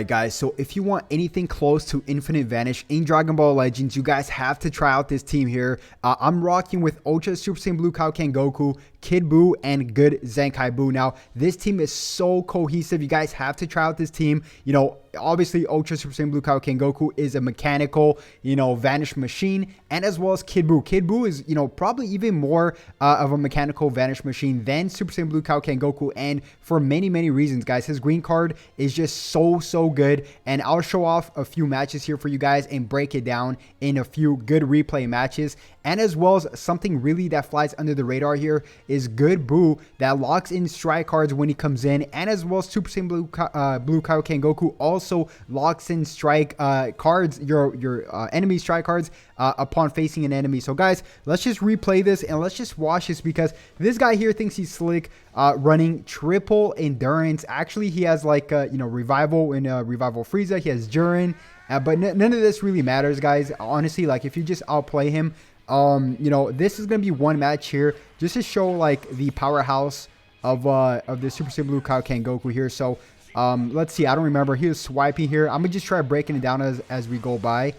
Alright guys, so if you want anything close to Infinite Vanish in Dragon Ball Legends, you guys have to try out this team here. I'm rocking with Ultra Super Saiyan Blue Kaioken Goku, Kid Buu, and Good Zenkai Buu. Now, this team is so cohesive. You guys have to try out this team. You know, obviously Ultra Super Saiyan Blue Kaioken Goku is a mechanical, Vanish machine, and as well as Kid Buu. Kid Buu is, probably even more of a mechanical Vanish machine than Super Saiyan Blue Kaioken Goku, and for many reasons, guys. His green card is just so good, and I'll show off a few matches here for you guys and break it down in a few good replay matches. And as well as something really that flies under the radar here is Good Buu that locks in strike cards when he comes in, and as well as Super Saiyan Blue Kaioken Goku also locks in strike cards, your enemy strike cards upon facing an enemy. So guys, let's just replay this and let's just watch this, because this guy here thinks he's slick, running triple endurance. Actually, he has like revival and revival Frieza. He has Jiren, but none of this really matters, guys. Honestly, like if you just outplay him, this is gonna be one match here just to show like the powerhouse of the Super Saiyan Blue Kaioken Goku here. So let's see, I don't remember. He was swiping here. I'm gonna just try breaking it down as we go by.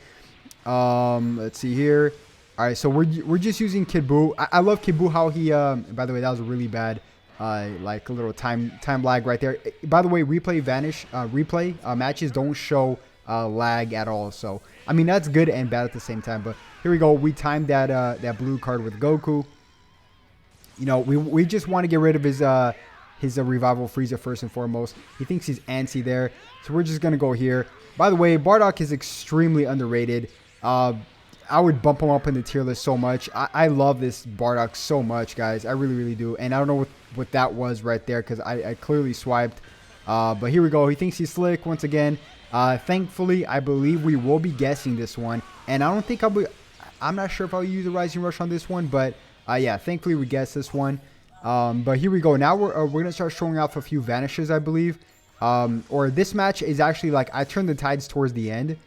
Let's see here. All right, so we're just using Kid Buu. I love Kid Buu, how he by the way, that was a really bad like a little time lag right there. By the way, replay matches don't show lag at all, so I mean that's good and bad at the same time. But here we go, we timed that blue card with Goku. We just want to get rid of his revival Frieza first and foremost. He thinks he's antsy there, so we're just gonna go here. By the way, Bardock is extremely underrated. I would bump him up in the tier list so much. I love this Bardock so much, guys. I really do. And I don't know what that was right there, because I clearly swiped. But here we go. He thinks he's slick once again. Thankfully, I believe we will be guessing this one. And I don't think I'm not sure if I'll use a Rising Rush on this one. But yeah, thankfully we guessed this one. But here we go. Now we're going to start showing off a few Vanishes, I believe. Or this match is actually like I turned the tides towards the end.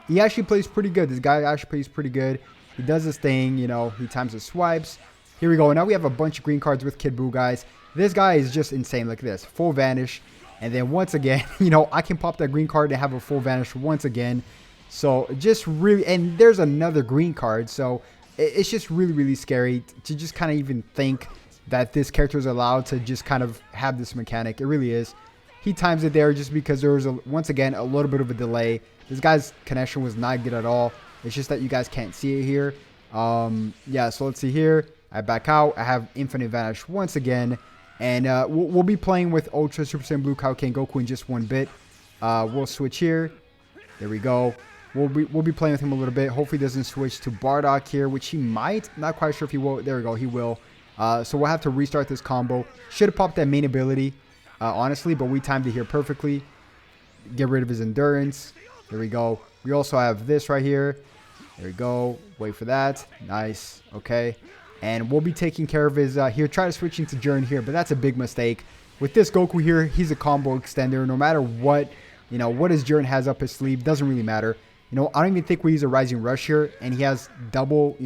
He actually plays pretty good. This guy actually plays pretty good. He does his thing, he times his swipes. Here we go. Now we have a bunch of green cards with Kid Buu, guys. This guy is just insane. Like this, full Vanish. And then once again, I can pop that green card and have a full Vanish once again. So just really, and there's another green card. So it's just really scary to just kind of even think that this character is allowed to just kind of have this mechanic. It really is. He times it there just because there was, once again, a little bit of a delay. This guy's connection was not good at all. It's just that you guys can't see it here. Yeah, so let's see here. I back out. I have Infinite Vanish once again. And we'll be playing with Ultra Super Saiyan Blue Kaioken Goku in just one bit. We'll switch here. There we go. We'll be playing with him a little bit. Hopefully he doesn't switch to Bardock here, which he might. Not quite sure if he will. There we go. He will. So we'll have to restart this combo. Should have popped that main ability, honestly, but we timed it here perfectly. Get rid of his endurance. There we go. We also have this right here. There we go. Wait for that. Nice. Okay. And we'll be taking care of his here. Try to switch into Jiren here, but that's a big mistake. With this Goku here, he's a combo extender. No matter what, what his Jiren has up his sleeve, doesn't really matter. I don't even think we use a Rising Rush here, and he has double,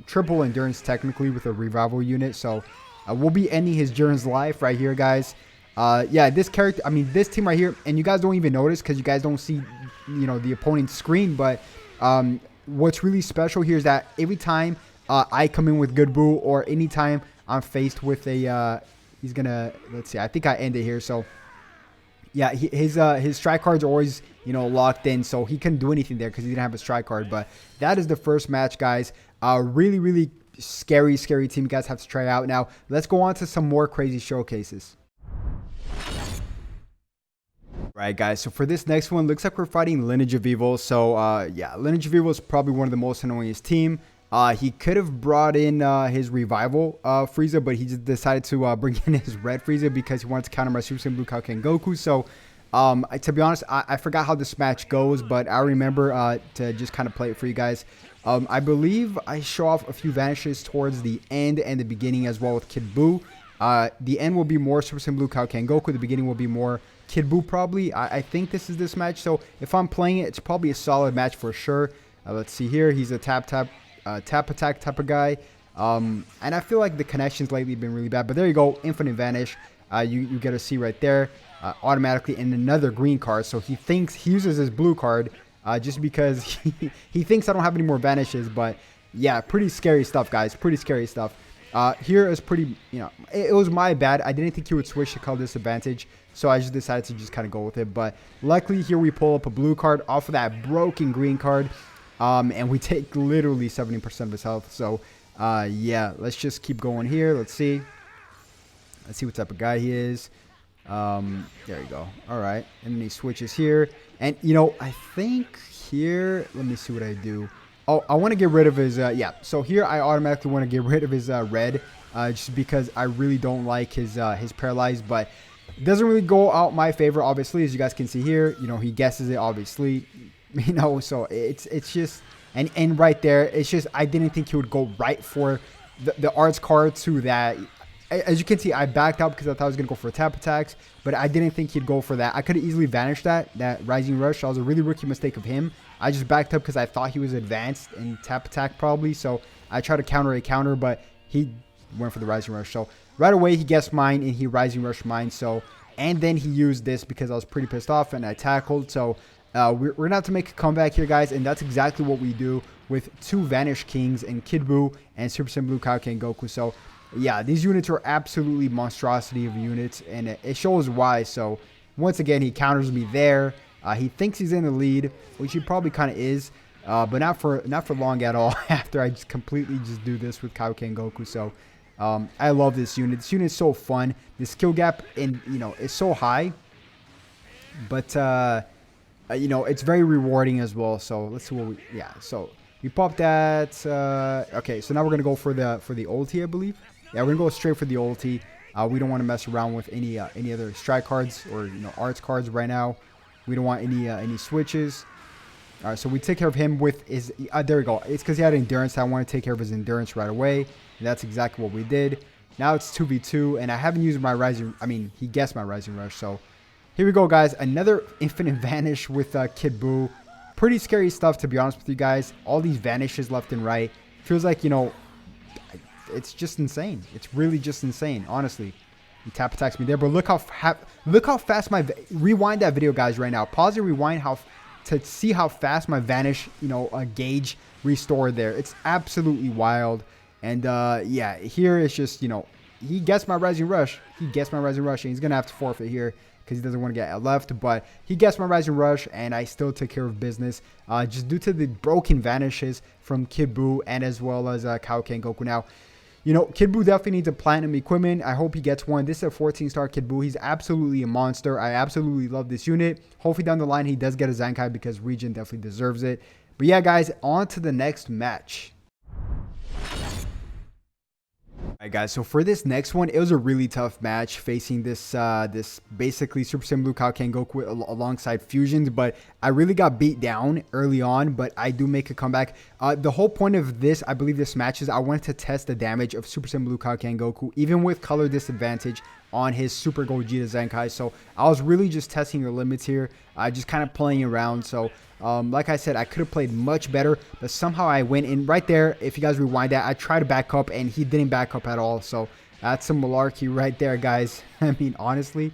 triple endurance technically with a revival unit. So we'll be ending his Jiren's life right here, guys. Yeah, this character, I mean, this team right here, and you guys don't even notice because you guys don't see, the opponent's screen. But what's really special here is that every time I come in with Good Buu, or anytime I'm faced with a, he's gonna, let's see, I think I end it here. So yeah, his strike cards are always, locked in, so he couldn't do anything there because he didn't have a strike card. But that is the first match, guys. Really scary team. You guys have to try out. Now let's go on to some more crazy showcases. Right, guys, so for this next one, looks like we're fighting Lineage of Evil. So yeah, Lineage of Evil is probably one of the most annoyingest team. He could have brought in his revival Frieza, but he just decided to bring in his red Frieza because he wanted to counter my Super Saiyan Blue Kaioken Goku. So to be honest, I forgot how this match goes, but I remember to just kind of play it for you guys. I believe I show off a few Vanishes towards the end and the beginning as well with Kid Buu. The end will be more Super Saiyan Blue Kaioken Goku. The beginning will be more Kid Buu probably. I think this is this match. So if I'm playing it, it's probably a solid match for sure. Let's see here. He's a tap attack type of guy. And I feel like the connections lately have been really bad. But there you go. Infinite Vanish. You get to see right there. automatically in another green card. So he thinks he uses his blue card just because he thinks I don't have any more vanishes. But yeah, pretty scary stuff, guys. Pretty scary stuff. Here is pretty, it was my bad. I didn't think he would switch to color disadvantage. So I just decided to just kind of go with it. But luckily here we pull up a blue card off of that broken green card. And we take literally 70% of his health. So yeah, let's just keep going here. Let's see what type of guy he is. There you go. All right. And then he switches here. And, I think here, let me see what I do. Oh, I want to get rid of his, yeah. So here I automatically want to get rid of his red just because I really don't like his paralyzed. But it doesn't really go out my favor, obviously, as you guys can see here. He guesses it, obviously. So it's just, and right there, it's just, I didn't think he would go right for the arts card to that. As you can see, I backed up because I thought I was going to go for tap attacks, but I didn't think he'd go for that. I could have easily vanished that Rising Rush. That was a really rookie mistake of him. I just backed up because I thought he was advanced in tap attack probably, so I tried to counter a counter, but he went for the Rising Rush. So right away, he guessed mine, and he Rising Rushed mine, so, and then he used this because I was pretty pissed off, and I tackled, so we're going to have to make a comeback here, guys, and that's exactly what we do with two Vanish Kings and Kid Buu and Super Saiyan Blue Kaioken Goku. So yeah, these units are absolutely monstrosity of units, and it shows why. So once again, he counters me there. He thinks he's in the lead, which he probably kind of is, but not for long at all. After I just completely just do this with Kaioken Goku. So I love this unit. This unit is so fun. The skill gap is so high, but it's very rewarding as well. So let's see what so we pop that. Okay, so now we're gonna go for the ulti, I believe. Yeah, we're gonna go straight for the ulti. We don't want to mess around with any other strike cards or arts cards right now. We don't want any switches. All right, so we take care of him with his. There we go. It's because he had endurance. I want to take care of his endurance right away. And that's exactly what we did. Now it's 2v2, and I haven't used my Rising. I mean, he guessed my Rising Rush. So here we go, guys. Another infinite vanish with Kid Buu. Pretty scary stuff, to be honest with you guys. All these vanishes left and right. Feels like it's just insane. It's really just insane, honestly. He tap attacks me there, but look how fast my rewind that video, guys, right now. Pause and rewind to see how fast my vanish gauge restored there. It's absolutely wild. And yeah, here it's just he guessed my Rising Rush. And he's gonna have to forfeit here because he doesn't want to get left. But he guessed my Rising Rush, and I still took care of business just due to the broken vanishes from Kid Buu and as well as Kaioken Goku. Now, Kid Buu definitely needs a platinum equipment. I hope he gets one. This is a 14-star Kid Buu. He's absolutely a monster. I absolutely love this unit. Hopefully down the line he does get a Zenkai because Region definitely deserves it. But yeah, guys, on to the next match. Alright, guys, so for this next one, it was a really tough match facing this basically Super Saiyan Blue Kaioken Goku alongside Fusions, but I really got beat down early on, but I do make a comeback. The whole point of this, I believe this match, is I wanted to test the damage of Super Saiyan Blue Kaioken Goku, even with color disadvantage on his Super Gogeta Zenkai. So I was really just testing the limits here, just kind of playing around. So like I said, I could have played much better, but somehow I went in right there. If you guys rewind that, I tried to back up and he didn't back up at all. So that's some malarkey right there, guys. I mean, honestly,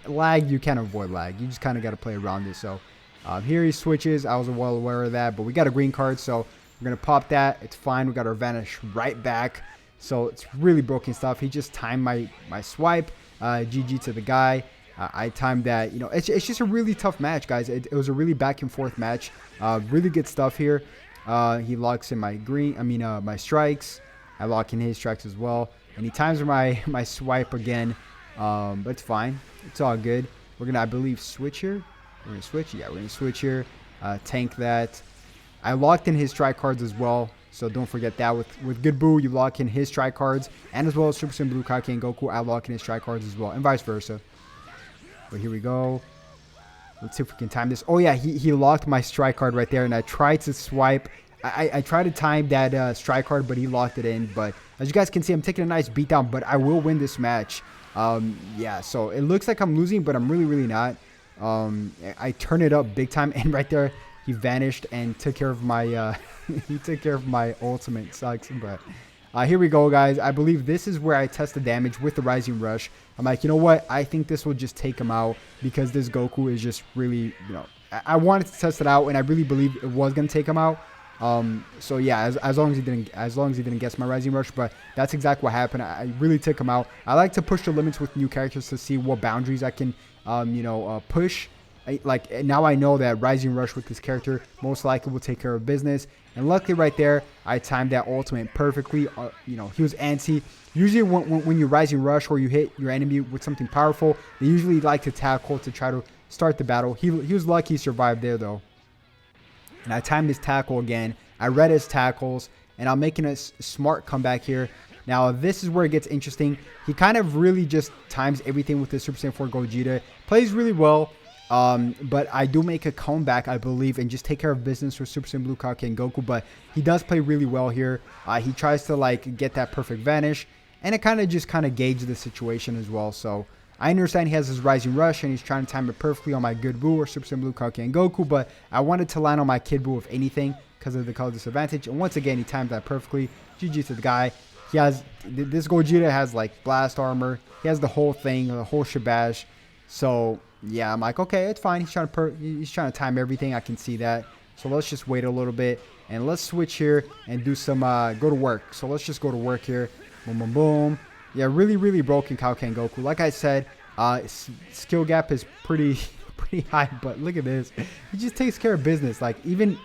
lag, you can't avoid lag. You just kind of got to play around it. So here he switches. I was well aware of that, but we got a green card, so we're going to pop that. It's fine. We got our vanish right back. So it's really broken stuff. He just timed my swipe. GG to the guy. I timed that. It's just a really tough match, guys. It was a really back and forth match. Really good stuff here. He locks in my my strikes. I lock in his strikes as well. And he times my swipe again. But it's fine. It's all good. We're gonna, I believe, switch here. We're gonna switch. Yeah, we're gonna switch here. Tank that. I locked in his strike cards as well. So don't forget that. With Good Buu, you lock in his strike cards, and as well as Super Saiyan Blue Kaioken Goku, I lock in his strike cards as well, and vice versa. But here we go. Let's see if we can time this. Oh yeah, he locked my strike card right there, and I tried to swipe. I tried to time that strike card, but he locked it in. But as you guys can see, I'm taking a nice beatdown, but I will win this match. Yeah, so it looks like I'm losing, but I'm really not. I turn it up big time, and right there, he vanished and took care of my he took care of my ultimate. Sucks, but Here we go, guys. I believe this is where I test the damage with the Rising Rush. I'm like, you know what? I think this will just take him out because this Goku is just really, I wanted to test it out, and I really believe it was gonna take him out. So yeah, as long as he didn't guess my Rising Rush, but that's exactly what happened. I really took him out. I like to push the limits with new characters to see what boundaries I can, push. Now I know that Rising Rush with this character most likely will take care of business. And luckily right there, I timed that ultimate perfectly. He was antsy. Usually when you Rising Rush or you hit your enemy with something powerful, they usually like to tackle to try to start the battle. He was lucky he survived there though. And I timed his tackle again. I read his tackles, and I'm making a smart comeback here. Now, this is where it gets interesting. He kind of really just times everything with the Super Saiyan 4 Gogeta. Plays really well, but I do make a comeback, I believe, and just take care of business with Super Saiyan Blue Kaioken Goku. But he does play really well here. He tries to, get that perfect vanish, and it kind of gauges the situation as well. So I understand he has his Rising Rush and he's trying to time it perfectly on my Good Buu or Super Saiyan Blue Kaioken Goku, but I wanted to land on my Kid Buu if anything because of the color disadvantage. And once again, he timed that perfectly. GG to the guy. He has, this Gogeta has blast armor. He has the whole thing, the whole shabash. So yeah, I'm like, okay, it's fine. He's trying to time everything. I can see that. So let's just wait a little bit and let's switch here and do some, go to work. So let's just go to work here. Boom, boom, boom. Yeah, really broken Kaioken Goku. Like I said, skill gap is pretty high, but look at this. He just takes care of business. Even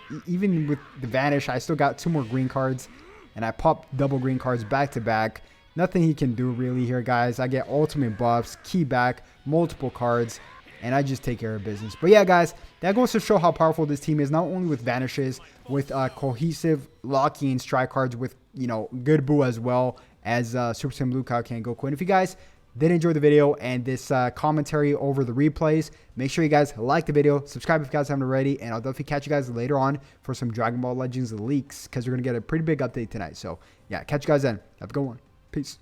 with the vanish, I still got 2 more green cards, and I popped double green cards back to back. Nothing he can do really here, guys. I get ultimate buffs, key back, multiple cards, and I just take care of business. But yeah, guys, that goes to show how powerful this team is, not only with vanishes, with cohesive locking strike cards, with Good Buu as well as Super Saiyan Blue Kaioken Goku. And if you guys did enjoy the video and this commentary over the replays, make sure you guys like the video, subscribe if you guys haven't already, and I'll definitely catch you guys later on for some Dragon Ball Legends leaks because we're going to get a pretty big update tonight. So yeah, catch you guys then. Have a good one. Peace.